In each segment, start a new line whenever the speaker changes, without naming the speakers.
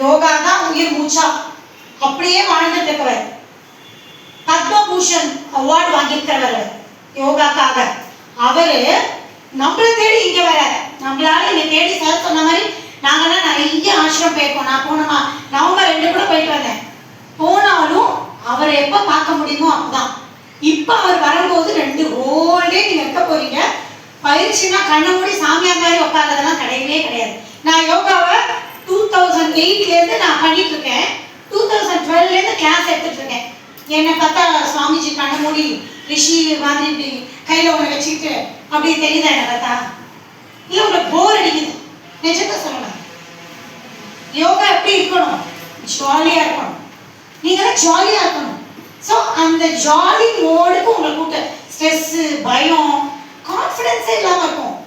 யோகா தான் உயிர் மூச்சா அப்படியே வாழ்ந்துட்டு இருக்கிறவர். பத்மபூஷன் அவார்டு வாங்கியிருக்கிறவர் யோகாக்காக. அவரு நம்மளை தேடி இங்க வர, நம்மளால இங்க தேடி சார் சொன்ன மாதிரி நாங்கெல்லாம் நிறைய ஆசிரம் போயிருக்கோம். நான் போனோமா நவம்பர் 2 கூட போயிட்டு வந்தேன். போனாலும் அவரை எப்ப பார்க்க முடியுமோ அப்பதான். இப்ப அவர் வரும்போது 2 ஹோல் டே நீங்க இருக்க போறீங்க. பயிற்சினா கண்ணை மூடி சாமியார் மாதிரி உட்கார்றதெல்லாம் கிடையவே கிடையாது. நான் யோகாவை 2008 இருந்து நான் பண்ணிட்டு இருக்கேன். 2012 இருந்து கிளாஸ் எடுத்துட்டு இருக்கேன். என்னை பார்த்தா சுவாமிஜி கண்ணை மூடி ரிஷி மாதிரி இப்படி கையில ஒன்று வச்சுக்கிட்டு அப்படி தெரியுதா என்னை பார்த்தா? இல்லை உங்களுக்கு போர் அடிக்குது? நிஜத்தை சொல்லணும். யோகா எப்படி இருக்கணும்? ஜாலியா இருக்கணும். நீங்களாம் ஜாலியா இருக்கணும். ஸோ அந்த ஜாலி மோடுக்கு உங்களை கூட்ட ஸ்ட்ரெஸ், பயம், கான்ஃபிடென்ஸே இல்லாமல் இருக்கும்.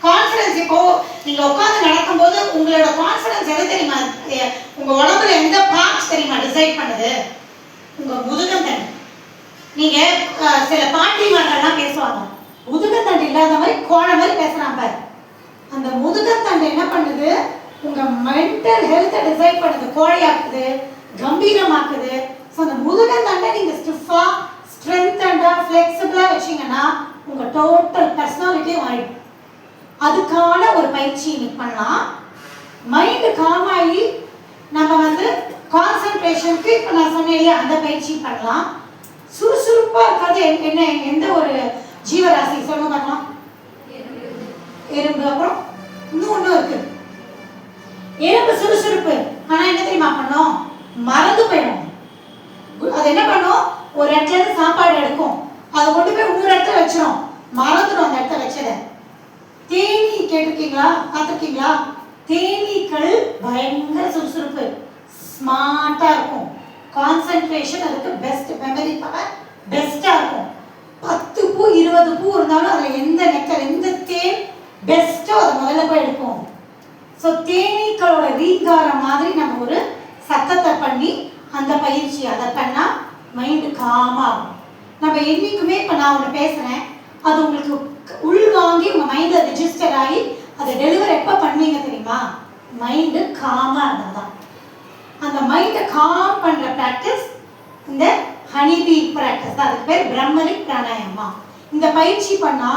கான்ஃபிடென்ஸ் இப்போ நீங்க உட்காந்து நடக்கும்போது உங்களோட கான்ஃபிடென்ஸ் எது தெரியுமா? உங்க உடம்புல எந்த பார்ட்ஸ் தெரியுமா டிசைட் பண்ணுது? உங்க முதுகந்தண்டு. நீங்க சில பாட்டிமார்கள்லாம் பேசுவாங்க, முதுகந்தண்டு இல்லாத மாதிரி கோண மாதிரி பேசுறாங்க. அந்த முதுகந்தண்டு என்ன பண்ணுது? உங்க மென்டல் ஹெல்த்தை டிசைட் பண்ணுது, கோழையாக்குது, கம்பீரமாக்குது. ஸோ அந்த முதுகந்தண்டை நீங்க ஸ்டிஃபா, ஸ்ட்ரென்த்தண்டா, ஃப்ளெக்சிபிளா வச்சீங்கன்னா உங்க டோட்டல் பர்சனாலிட்டியே மாறிடும். அதுக்கான ஒரு பயிற்சி இன்னைக்கு பண்ணலாம். மைண்டு காமாயி நம்ம கான்சன்ட்ரேஷனுக்கு இப்போ நான் சொன்னேன் இல்லையா, அந்த பயிற்சி பண்ணலாம். சுறுசுறுப்பா இருக்காது என்ன, எந்த ஒரு ஜீவராசி சொல்லுங்க பார்க்கலாம்? எறும்பு. அப்புறம் இன்னும் இருக்கு. எறும்பு சுறுசுறுப்பு, ஆனா என்ன தெரியுமா பண்ணும்? மறந்து போயிடும். அது என்ன பண்ணும்? ஒரு இடத்துல இருந்து சாப்பாடு எடுக்கும், அதை கொண்டு போய் இன்னொரு இடத்துல வச்சிடும், மறந்துடும் அந்த இடத்துல வச்சதை. தேனீ கேட்டிருக்கீங்களா? பார்த்துருக்கீங்களா? தேனீக்கள் பயங்கர சுறுசுறுப்பு, ஸ்மார்ட்டா இருக்கும். கான்சென்ட்ரேஷன் அதுக்கு பெஸ்ட், மெமரி பவர் பெஸ்டா இருக்கும். 10 பூ 20 பூ இருந்தாலும் அதுல எந்த நெக்டர், எந்த தேன் பெஸ்ட்டோ அதை முதல்ல போய் எடுக்கும். ஸோ தேனீக்களோட ரீங்காரம் மாதிரி நம்ம ஒரு சத்தத்தை பண்ணி அந்த பயிற்சி அதை பண்ணா மைண்டு காமாகும். நம்ம என்னைக்குமே இப்போ நான் ஒன்று பேசுறேன், அது உங்களுக்கு உள்வாங்கி உங்க மைண்ட்ல ரெஜிஸ்டர் ஆகி அதை டெலிவர் எப்போ பண்ணுவீங்க தெரியுமா? மைண்டு காமா இருந்தால்தான். அந்த மைண்டை காம் பண்ற ப்ராக்டிஸ் இந்த ஹனிபீ ப்ராக்டிஸ். அதுக்கு பேர் பிரம்மரிக் பிராணாயாமா. இந்த பயிற்சி பண்ணா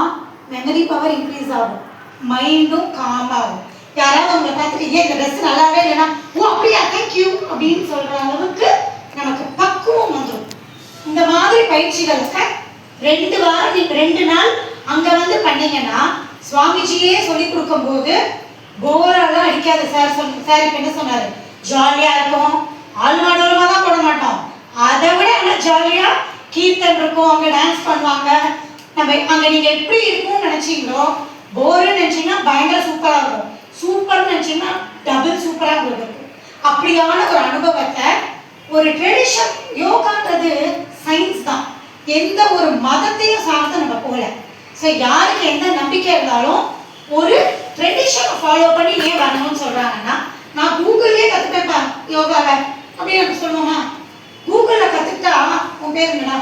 மெமரி பவர் இன்க்ரீஸ் ஆகும், மைண்டும் காம் ஆகும். யாராவது உங்களை பார்த்துட்டு ஏன் இந்த ட்ரெஸ் நல்லாவே இல்லைன்னா, ஓ அப்படியா தேங்க்யூ அப்படின்னு சொல்ற அளவுக்கு நமக்கு பக்குவம் வந்துடும். இந்த மாதிரி பயிற்சிகளுக்கு 2 வாரம் 2 நாள் அங்க பண்ணீங்கன்னா சுவாமிஜியே சொல்லி கொடுக்கும் போது போரெல்லாம் அடிக்காது. சார் சார் இப்ப என்ன சொன்னாரு? ஜாலியா இருக்கும். ஆழ்மாடோலமா தான் போட மாட்டோம், அதை விட ஆனா ஜாலியா கீர்த்தன் இருக்கும், அங்க டான்ஸ் பண்ணுவாங்க. நம்ம அங்க நீங்க எப்படி இருக்கும்னு நினைச்சீங்களோ, போர்னு நினைச்சீங்கன்னா பயங்கர சூப்பரா இருக்கும், சூப்பர்னு நினைச்சீங்கன்னா டபுள் சூப்பரா இருக்கும். அப்படியான ஒரு அனுபவத்தை ஒரு ட்ரெடிஷன். யோகான்றது சயின்ஸ் தான், எந்த ஒரு மதத்தையும் சார்ந்து நம்ம போகல. ஸோ யாருக்கு எந்த நம்பிக்கை இருந்தாலும் ஒரு ட்ரெடிஷனை ஃபாலோ பண்ணி ஏன் வரணும்னு சொல்றாங்கன்னா, நான் கூகுள்லேயே கற்றுப்பேன்ப்பா யோகாவை அப்படின்னு நம்ம சொல்லுவோமா? கூகுளில் கற்றுக்கிட்டா உன் பேர் என்னடா